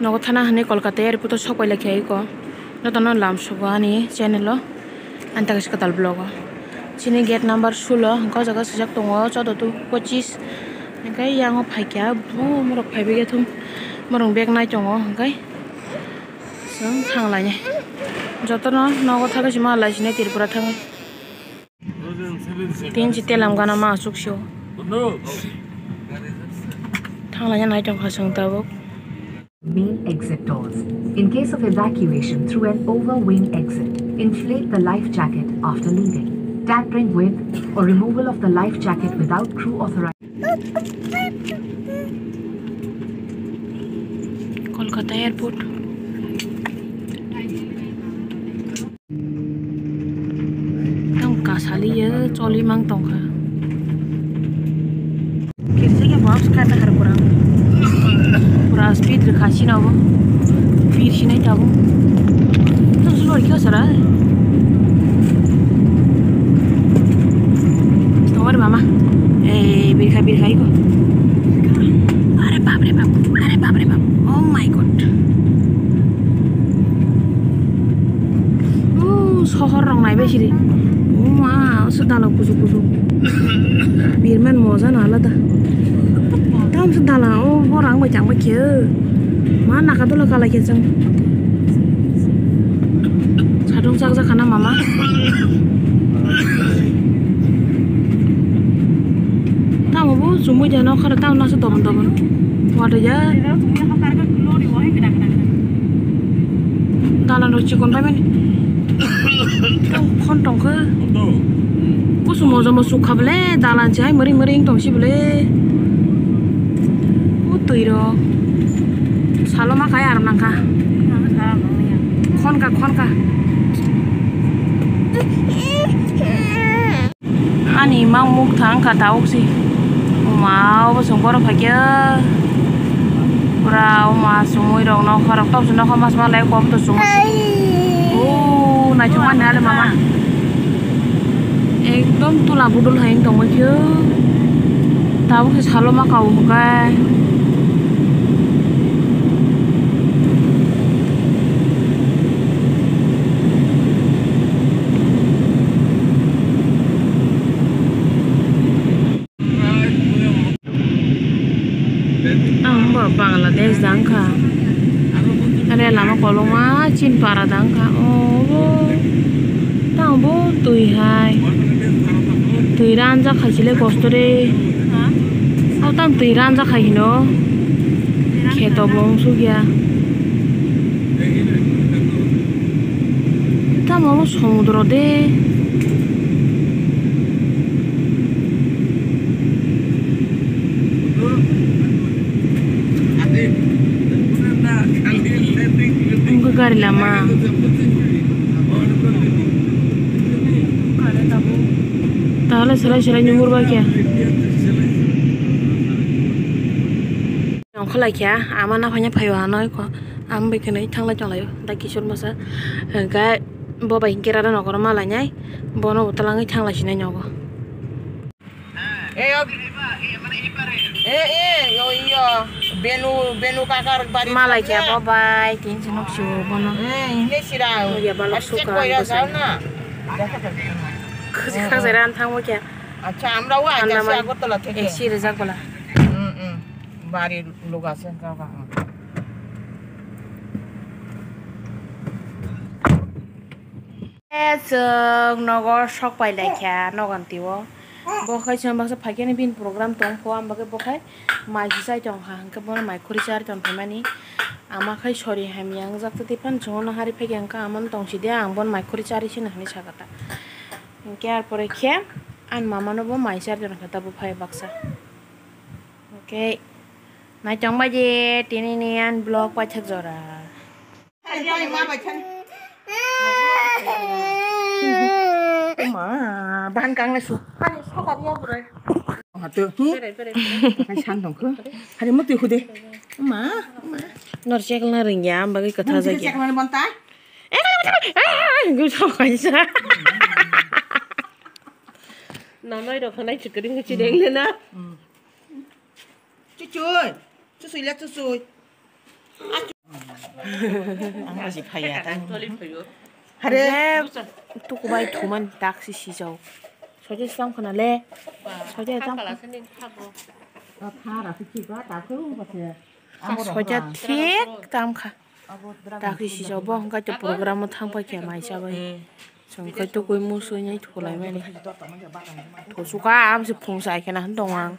Nogo thana hane Kolkata airport sokai lakhi ko no tono lam sogo ani channel lo anta katal blog chini gate number 16 ko jaga sijak tongo 14 to 25 engkai yango phaikya bu morok phaibe ge thum morong bag nai tongo engkai sung thanglai ne jotono nogo thaga sima laisine Tripura thangai tin jite lamgana ma suksho thanglai ne nai tong khasung tabok. Main exit doors. In case of evacuation through an over-wing exit, inflate the life jacket after leaving. Tampering with or removal of the life jacket without crew authorization. Kolkata airport. Tong kasali ya coli mang tong ka. Kira box kata har kurang. Pura speed rekasi na bo. Fir sini tabu. Tong sulor kyo sara. Tawar mama. Birka iko. Are bap. Oh my god. Sohor rong nai besiri. Wow, sudah lo kusu. Birman moza na alada. Tam sudah lah. Oh, orang macam macam. Mana kado lo kalau keceng. Sadung saksa kana mama. Tahu bu, semua jangan kau tahu nasi teman-teman. Waduh ya. Dalam roti kon pamen. Kon tong ke. Ku semua zaman suka beli. Dalam cai mering tong si beli. Tuiro. Salo makai aram nangka. Konka. Ani mau muk thang ka tahu sih. Mau besok pagi. Pura mas semua dong no karok top sudah kau mas malai kau tuh semua. Oh, nak cuma ada mama. Ekdom tu lah budul haing tong macam. Tahu sih salo makau bukan. Bangladesh dangka, ada lama kalau mah Chin para dangka, oh, tahu bu tui hai, tui ranja khasile kostore, oh tam tui ranja khayino, keto bongsu ya, tamu lu samudra deh. Gari lama. Tahu salah nyumur bagia. Yang kalau kia, aman apa nya payuhan aku, am bikin ini thang lagi layu. Dah kisur masa, enggak bawa kira ada nakor malanya, bono utalangi thang lagi nih nyogo. Yo iya benu kakar bari Malai kia bye tin sinok shu bono. Ini sirau. Oh ya balok suka. Sana. Keseran thang mo kia. Acha amra wa kasi aku telah teke. Esi rezak bola. Bari lugas kau. Nogor sok pai lekha nogan tiwo. Bokai cuma bahasa pagi ni bin program tongko am bagai bokai mai kisah tongha angka bona mai kuricar tong pemani ama kai sorry ham yang zat tipan cuma hari pagi angka aman tong si dia ang bon mai kuricari sih nah ni sagata angke ar pore kia an mama no bo mai car tong kata bokai baksa oke nai tong baje tini ni an blog pacak zora bahan kang lesu. Hatu. Hai santong ke. Hari mutu hude. Nor cek na ring ya bagi kata saja. Cek mana bontai? Gue sok aja. Nanoi dok kanai cekering kecil lena. Cucuy. Cucuy lihat cucuy. आं मासि फाया ता Hare hare tu ko bai thuman taxi si jau. Soje sam khana le. Soje sam. phara fi chi ba ta khu ba se Soje thik tam kha. Taxi si jau bo hangka to program mo thang pa kya mai sa bai. Song ka to koi mu su nyai thu lai mai ni. Tho su ka am se phung sai khana han dong ang.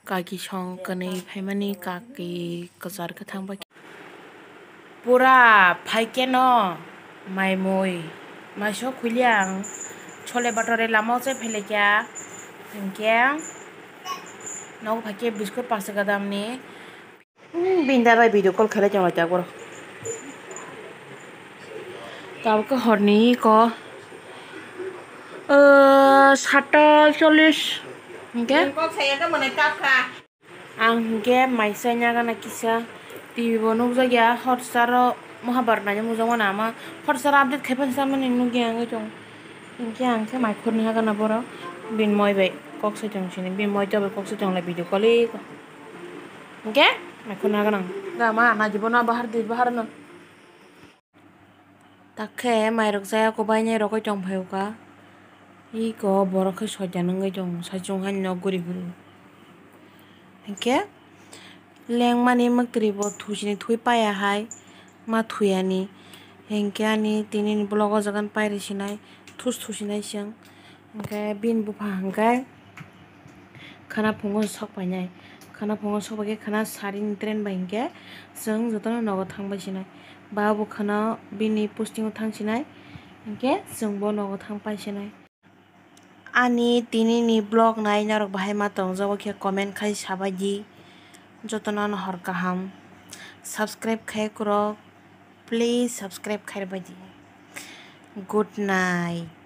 Kaki song kanai phaimani kaki kazar ka thangba pura phaike no mai moi mai so khuliang chole batore lamo che phele kya hingke no phaike biskut pas ka dam ni binda bai video call khale jama ta gor taw ka horni ko 7:40 hingke ko se ka mane kap kha ang hingke maisanya gana kisa TV bonuk jagya hotstar mohabarna je mujang na ma hotstar update khaipan samani nugi ang jong hingke ang ke mai khurni haga na boro bin moi bai kok se jong sini bin moi to bai kok se jong la video call hingke mai khurni haga nang da ma na jibona bahar di bahar na takhe mai rok jaya ko bai ne rok jong phai ka I ko borok ke soja nang jong sajong han no guri guri hingke leng mani maktri bo thusini thui paya hai ma thuyani hingke ani tini ni blogo jagan pairi sinai thusinai sing hingke bin bufa hangkai khana phungo sok painai khana phungo sok ke khana sarin train ba hingke jeng jotono nogo thangbai sinai babu khana bini posting thang sinai hingke jeng bo nogo thang pai sinai ani tini ni blog nai narok bahai ma tongjago khe comment khai sabai di jotono no hor kaham subscribe khai korok please subscribe khai badi good night